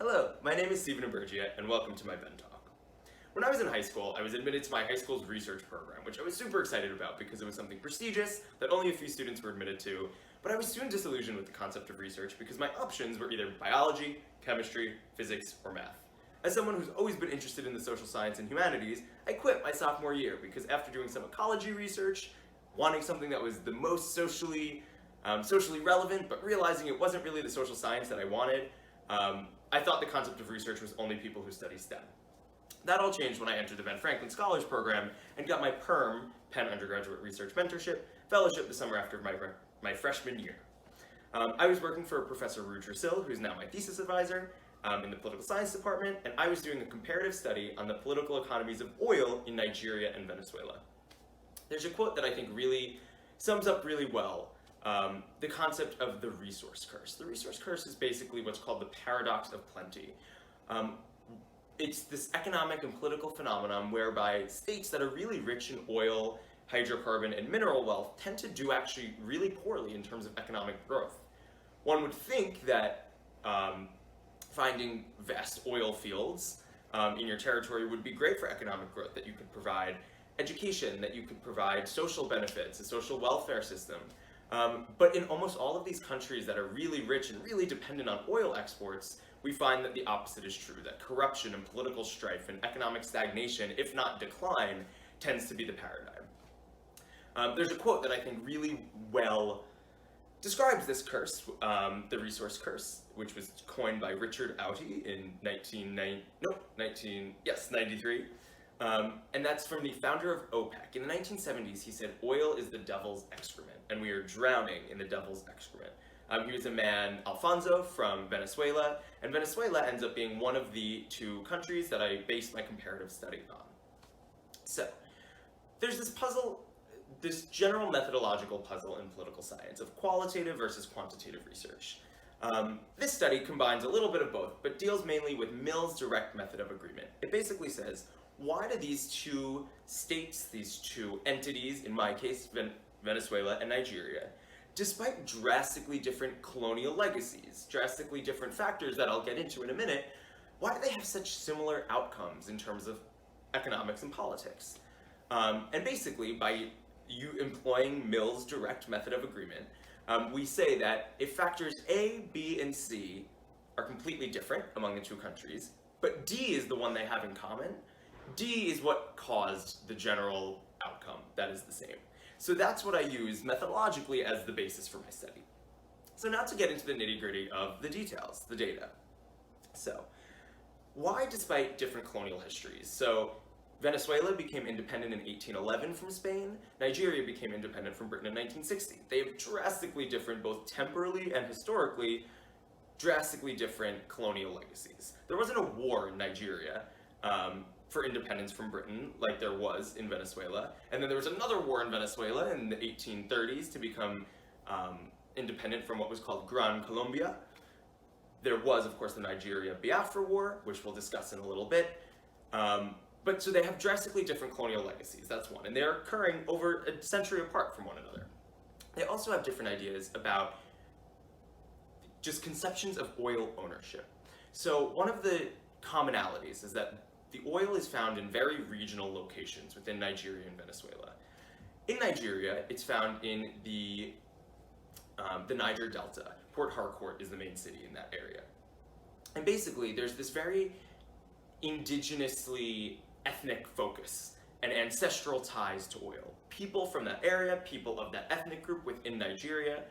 Hello, my name is Stephen Imburgia, and welcome to my Ben Talk. When I was in high school, I was admitted to my high school's research program, which I was super excited about because it was something prestigious that only a few students were admitted to, but I was soon disillusioned with the concept of research because my options were either biology, chemistry, physics, or math. As someone who's always been interested in the social science and humanities, I quit my sophomore year because after doing some ecology research, wanting something that was the most socially relevant, but realizing it wasn't really the social science that I wanted, I thought the concept of research was only people who study STEM. That all changed when I entered the Ben Franklin Scholars Program and got my Penn Undergraduate Research Mentorship Fellowship the summer after my freshman year. I was working for Professor Rudra Sil, who's now my thesis advisor, in the political science department, and I was doing a comparative study on the political economies of oil in Nigeria and Venezuela. There's a quote that I think really sums up really well the concept of the resource curse. The resource curse is basically what's called the paradox of plenty. It's this economic and political phenomenon whereby states that are really rich in oil, hydrocarbon, and mineral wealth tend to do actually really poorly in terms of economic growth. One would think that finding vast oil fields in your territory would be great for economic growth, that you could provide education, that you could provide social benefits, a social welfare system. But in almost all of these countries that are really rich and really dependent on oil exports, we find that the opposite is true, that corruption and political strife and economic stagnation, if not decline, tends to be the paradigm. There's a quote that I think really well describes this curse, the resource curse, which was coined by Richard Outy in 93. And that's from the founder of OPEC. In the 1970s, he said, "Oil is the devil's excrement, and we are drowning in the devil's excrement." He was a man, Alfonso, from Venezuela, and Venezuela ends up being one of the two countries that I based my comparative study on. So, there's this puzzle, this general methodological puzzle in political science of qualitative versus quantitative research. This study combines a little bit of both, but deals mainly with Mill's direct method of agreement. It basically says, why do these two states, these two entities, in my case, Venezuela and Nigeria, despite drastically different colonial legacies, drastically different factors that I'll get into in a minute, why do they have such similar outcomes in terms of economics and politics? And basically, by you employing Mill's direct method of agreement, we say that if factors A, B, and C are completely different among the two countries, but D is the one they have in common, D is what caused the general outcome that is the same. So that's what I use methodologically as the basis for my study. So now to get into the nitty-gritty of the details, the data. So, why despite different colonial histories? So, Venezuela became independent in 1811 from Spain. Nigeria became independent from Britain in 1960. They have drastically different, both temporally and historically, drastically different colonial legacies. There wasn't a war in Nigeria for independence from Britain like there was in Venezuela. And then there was another war in Venezuela in the 1830s to become independent from what was called Gran Colombia. There was, of course, the Nigeria-Biafra War, which we'll discuss in a little bit. But so they have drastically different colonial legacies, that's one. And they're occurring over a century apart from one another. They also have different ideas about just conceptions of oil ownership. So one of the commonalities is that the oil is found in very regional locations within Nigeria and Venezuela. In Nigeria, it's found in the Niger Delta. Port Harcourt is the main city in that area. And basically, there's this very indigenously ethnic focus and ancestral ties to oil. People from that area, people of that ethnic group within Nigeria,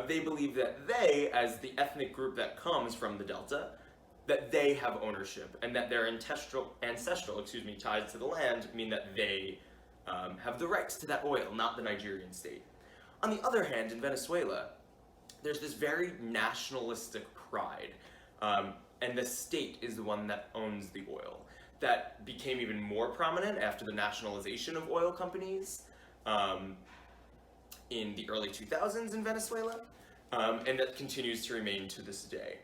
they believe that they, as the ethnic group that comes from the Delta, that they have ownership, and that their ancestral ties to the land mean that they have the rights to that oil, not the Nigerian state. On the other hand, in Venezuela, there's this very nationalistic pride, and the state is the one that owns the oil. That became even more prominent after the nationalization of oil companies in the early 2000s in Venezuela, and that continues to remain to this day.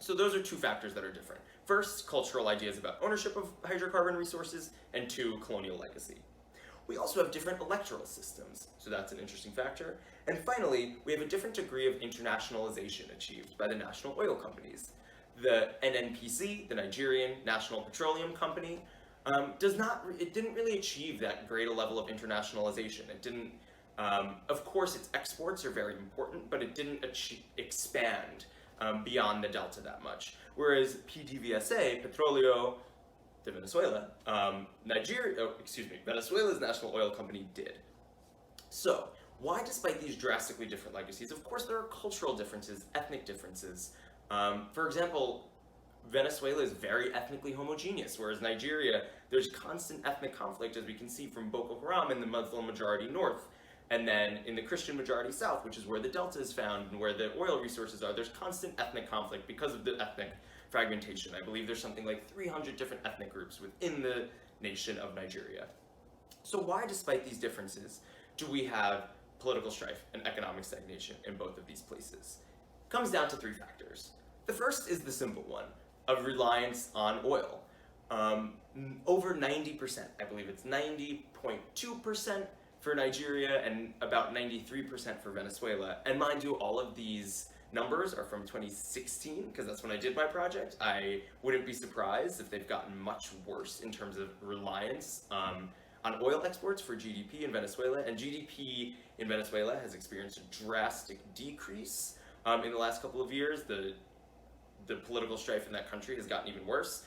So those are two factors that are different. First, cultural ideas about ownership of hydrocarbon resources, and two, colonial legacy. We also have different electoral systems, so that's an interesting factor. And finally, we have a different degree of internationalization achieved by the national oil companies. The NNPC, the Nigerian National Petroleum Company, it didn't really achieve that great a level of internationalization. It didn't, of course, its exports are very important, but it didn't expand beyond the delta that much. Whereas PDVSA, Petróleo de Venezuela, Venezuela's national oil company did. So, why, despite these drastically different legacies, of course there are cultural differences, ethnic differences. For example, Venezuela is very ethnically homogeneous, whereas Nigeria, there's constant ethnic conflict, as we can see from Boko Haram in the Muslim majority north, and then in the Christian majority south, which is where the delta is found and where the oil resources are. There's constant ethnic conflict because of the ethnic fragmentation. I believe there's something like 300 different ethnic groups within the nation of Nigeria. So why, despite these differences, do we have political strife and economic stagnation in both of these places? It comes down to three factors. The first is the simple one of reliance on oil. Over 90%, I believe it's 90.2% for Nigeria and about 93% for Venezuela. And mind you, all of these numbers are from 2016, because that's when I did my project. I wouldn't be surprised if they've gotten much worse in terms of reliance on oil exports for GDP in Venezuela. And GDP in Venezuela has experienced a drastic decrease in the last couple of years. The political strife in that country has gotten even worse.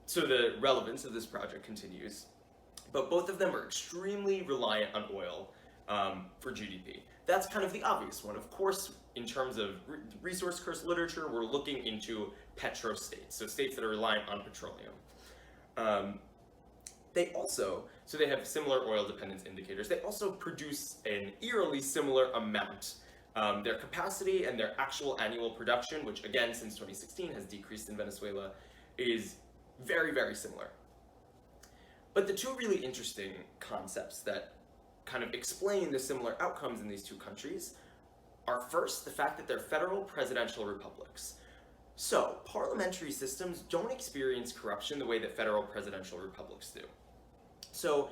So the relevance of this project continues. But both of them are extremely reliant on oil for GDP. That's kind of the obvious one. Of course, in terms of resource curse literature, we're looking into petrostates, so states that are reliant on petroleum. They have similar oil dependence indicators. They also produce an eerily similar amount. Their capacity and their actual annual production, which again, since 2016 has decreased in Venezuela, is very, very similar. But the two really interesting concepts that kind of explain the similar outcomes in these two countries are, first, the fact that they're federal presidential republics. So, parliamentary systems don't experience corruption the way that federal presidential republics do. So,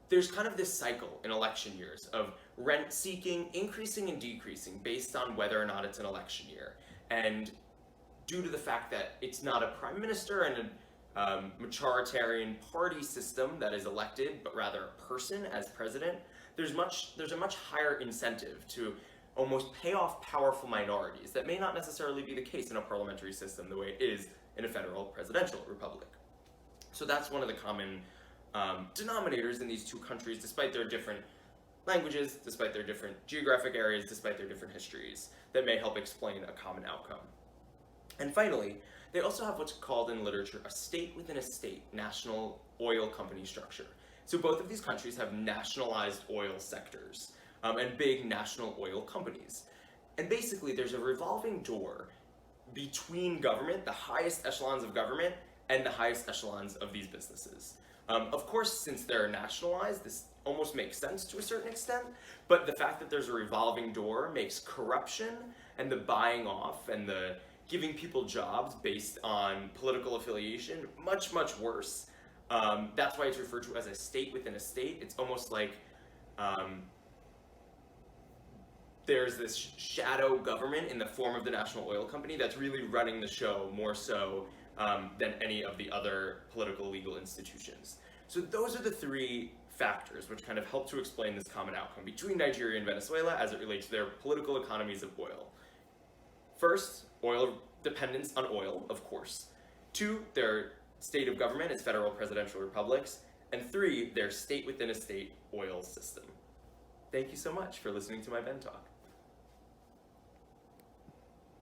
there's kind of this cycle in election years of rent seeking, increasing and decreasing based on whether or not it's an election year. And due to the fact that it's not a prime minister and a majoritarian party system that is elected, but rather a person as president, there's a much higher incentive to almost pay off powerful minorities. That may not necessarily be the case in a parliamentary system the way it is in a federal presidential republic. So that's one of the common denominators in these two countries, despite their different languages, despite their different geographic areas, despite their different histories, that may help explain a common outcome. And finally, they also have what's called in literature a state within a state national oil company structure. So both of these countries have nationalized oil sectors and big national oil companies. And basically there's a revolving door between government, the highest echelons of government, and the highest echelons of these businesses. Of course, since they're nationalized, this almost makes sense to a certain extent, but the fact that there's a revolving door makes corruption and the buying off and the giving people jobs based on political affiliation much, much worse. That's why it's referred to as a state within a state. It's almost like there's this shadow government in the form of the national oil company that's really running the show more so than any of the other political legal institutions. So those are the three factors which kind of help to explain this common outcome between Nigeria and Venezuela as it relates to their political economies of oil. First, oil dependence on oil, of course. Two, their state of government as federal presidential republics. And three, their state within a state oil system. Thank you so much for listening to my Ben Talk.